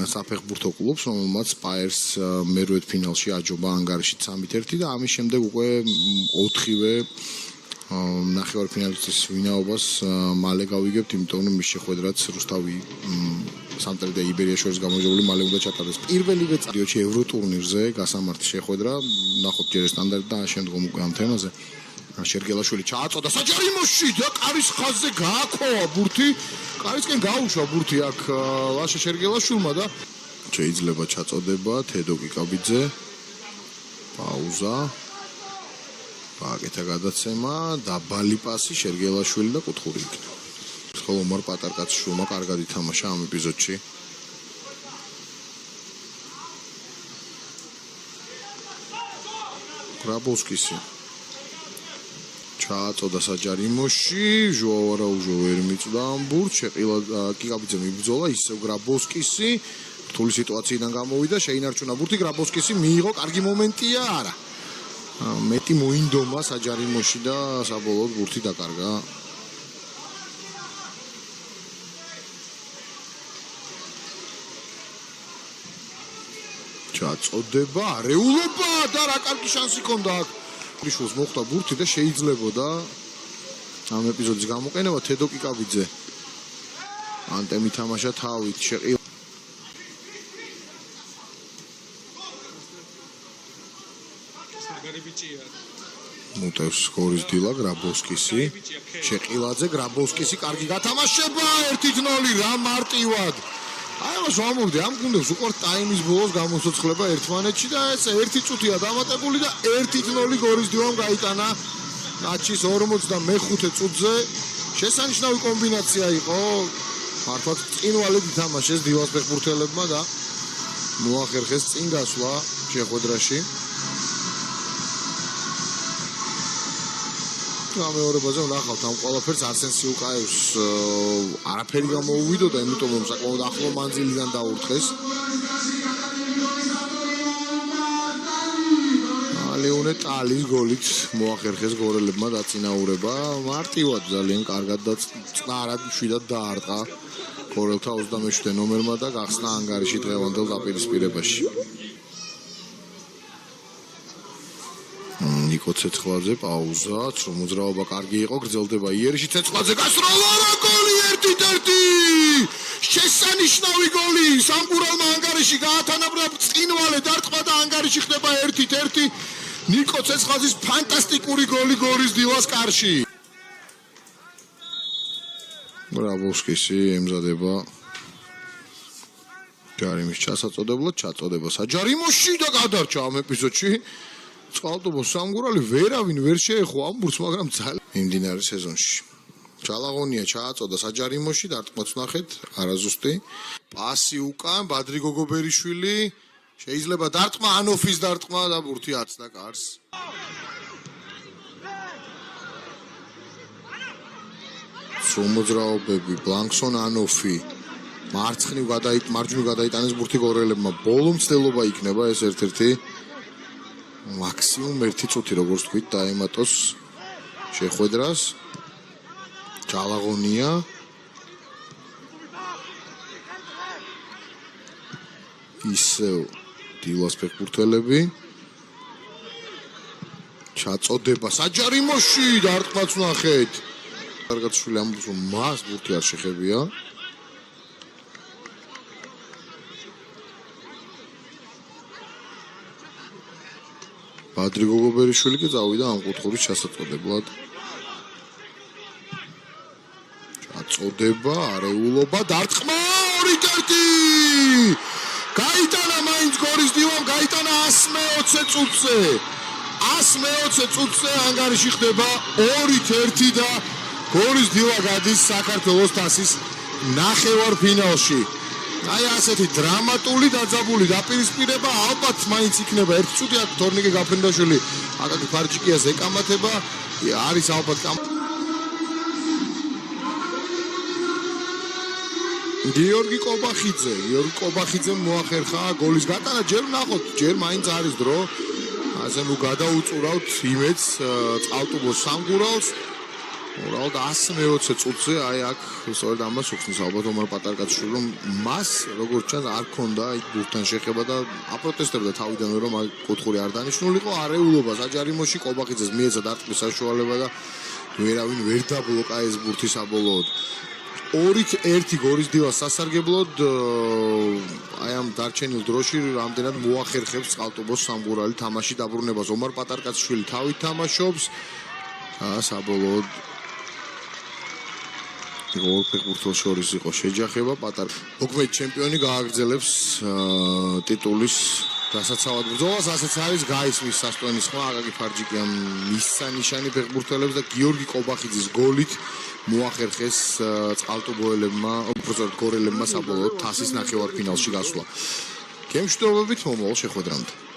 საფეხბურთო კლუბს, რომელმაც Spurs მერვედ ფინალში აჯობა ანგარიში 3-1 და ამის შემდეგ უკვე 4-ვე ნახევარფინალისტის ვინაობას მალე გავიგებთ, იმიტომ რომ მის შეხვედრაც რუსთავი სამტრე და იბერია შორის გამარჯვებული მალე უნდა ჩატარდეს. პირველივე წარიოში ევროტურნირზე გასამართი შეხვედრა, ნახოთ ჯერ სტანდარტი და შემდგომ უკვე ამ თემაზე. შერგელაშვილი ჩააწოდა საჯარიმოში და კარის ხაზზე გააქოა ბურთი. კარისკენ გაუშვა ბურთი აქ ლაშა შერგელაშვილმა და შეიძლება ჩაწოდება თედო კიკაბიძე. პაუზა. გააკეთა გადაცემა, დაბალი პასი შერგელაშვილი და კუთხური იქნება. ხოლო მარ პატარკაცშვილმა კარგად ითამაშა ამ ეპიზოდში. გრაბოვსკისი ჩააწოდა საჯარიმოში, ჟოაო არაუჟო ვერ მიწვდა ამ ბურთს, შეყილა კიკაბიძე მიბრძოლა, ისევ გრაბოვსკისი რთული სიტუაციიდან გამოვიდა, შეინარჩუნა ბურთი, გრაბოვსკისი მიიღო, კარგი მომენტია, არა. მეტი მოინდომა საჯარიმოში და საბოლოოდ ბურთი დაკარგა. ჩაწოდება, არეულობა და რა კარგი შანსი ჰქონდა აქ. რიშოს მოხვდა ბურთი და შეიძლებოდა ამ ეპიზოდის გამოყენება. თედო კიკაბიძე ანტემ ითამაშა თავით, შეყილა მუტევს სკორის დილა გრაბოვსკისი, შეყილაძე, გრაბოვსკისი, კარგი გათამაშება, 1-0 რა მარტივად. აი მას ვამოვდი, ამ გუნდებს უყვართ ტაიმის ბოლოს გამოსოცხლება ერთმანეთში და ეს 1 წუთია დამატებული და 1-0 გორის დილამ გაიტანა ნაჩის 45 წუთზე. შესანიშნავი კომბინაცია იყო. მართლაც წინვალედ ითამაშეს დილას ფეხბურთელებმა და მოახერხეს წინ გასვლა შეხვედრაში. გამეორებაზე ვნახავთ ამ ყველაფერს. არსენ სიუკაევს არაფერი გამოუვიდოდა, იმიტომ რომ საკმაოდ ახლო მანძილიდან დაურთხეს. ლეონე ტალის გოლით მოახერხეს გორელებმა დაწინაურება. მარტივად ძალიან კარგად და წყნარად შვიდად დაარტყა გორელთა 27 ნომერმა და გახსნა ანგარიში დღევანდელ დაპირისპირებაში. ნიკო ცეცხლაძე პაუზა, რომ მოძრაობა კარგი იყო, გრძელდება იერიში, ცეცხლაძე გასროლა, რა გოლი 1-1. შესანიშნავი გოლი, სამკურალმა ანგარიში გაათანაბრა წინვალე დარტყმა და ანგარიში ხდება 1-1. ნიკო ცეცხლაძის ფანტასტიკური გოლი გორის დილას კარში. გრაბოვსკისი ემზადება ჯარიმის ჩასაწოდებლად, ჩაწოდება საჯარიმოში და გადარჩა ამ ეპიზოდში. წყალტუბოს სამგურალი ვერავინ ვერ შეეხო ამ ბურთს, მაგრამ ძალიან მიმდინარე სეზონში. ჩალაღონია ჩააწოდა საჯარიმოში, დარტყმაც ნახეთ, არაზუსტი. პასი უკან, ბადრი გოგობერიშვილი, შეიძლება დარტყმა, ანოფის დარტყმა და ბურთი აცდა კარს. სრომოძრაობები, ბლანკსონ ანოფი, მარჯვნივ გადაიტანეს ბურთი გორელებმა. ბოლო მცდელობა იქნება ეს ერთ-ერთი მაქსიმუმ 1 წუთი როგორც თქვით დაემატოს შეხვედრას. ჩალაღონია ისევ დილას ფეხბურთელები ჩაწოდება საჯარიმოში დარტყმაც ნახეთ. კარგად შვილი ამბობს რომ მას ბურთი არ შეხებია. ბადრი გოგობერიშვილი კი წავიდა ამ კუთხურის ჩასაწოდებლად. ჩაწოდება, არეულობა, დარტყმა 2-1. გაიტანა მაინც გორის დილამ, გაიტანა 120 წუთზე. 120 წუთზე ანგარიში ხდება 2-1 და გორის დილა გადის საქართველოს თასის ნახევარფინალში. აი ასეთი დრამატული დაძაბული დაპირისპირება ალბათ მაინც იქნება 1 წუთი. აქ თორნიკე გაფრინდაშვილი, აკაკი ფარჯიკიას ეკამათება, არის ალბათ გიორგი კობახიძემ მოახერხა გოლის გატანა. ჯერ ნახოთ, ჯერ მაინც არის დრო. ასე ნუ გადაუწურავთ იმედს წყალტუბოს სამგურალს. უბრალოდ 120 წუთზე აი აქ სწორედ ამას უხსნის ალბათ ომარ პატარკაცშვილი რომ მას როგორც ჩანს არ ქონდა იქ ბურთთან შეხება და აპროტესტებდა თავიდანვე რომ აი კუთხური არ დანიშნულიყო არეულობა საჯარიმოში კობახიძეს მიეცა დარტყმის საშუალება და ვერავინ ვერ დაბლოკა ეს ბურთი საბოლოოდ 2-1 გორის დილას სასარგებლოდ აი ამ დარჩენილ დროში რამდენად მოახერხებს წყალტუბოს სამგურალი თამაში დაბრუნებას ომარ პატარკაცშვილი თავით თამაშობს საბოლოოდ ორ ფეხბურთელს შორის იყო შეჯახება პატარ მოქმედ ჩემპიონი გააგრძელებს ტიტულის დასაცავად ბრძოლას ასეც არის გაისმის სასტვენის ხმა აკაკი ფარჯიკიამ მისცა ნიშანი ფეხბურთელებს და გიორგი კობახიძის გოლით მოახერხეს წყალტუბოელებმა უბრალოდ გორელებმა საბოლოოდ თასის ნახევარფინალში გასვლა გემშვიდობებით მომავალ შეხვედრამდე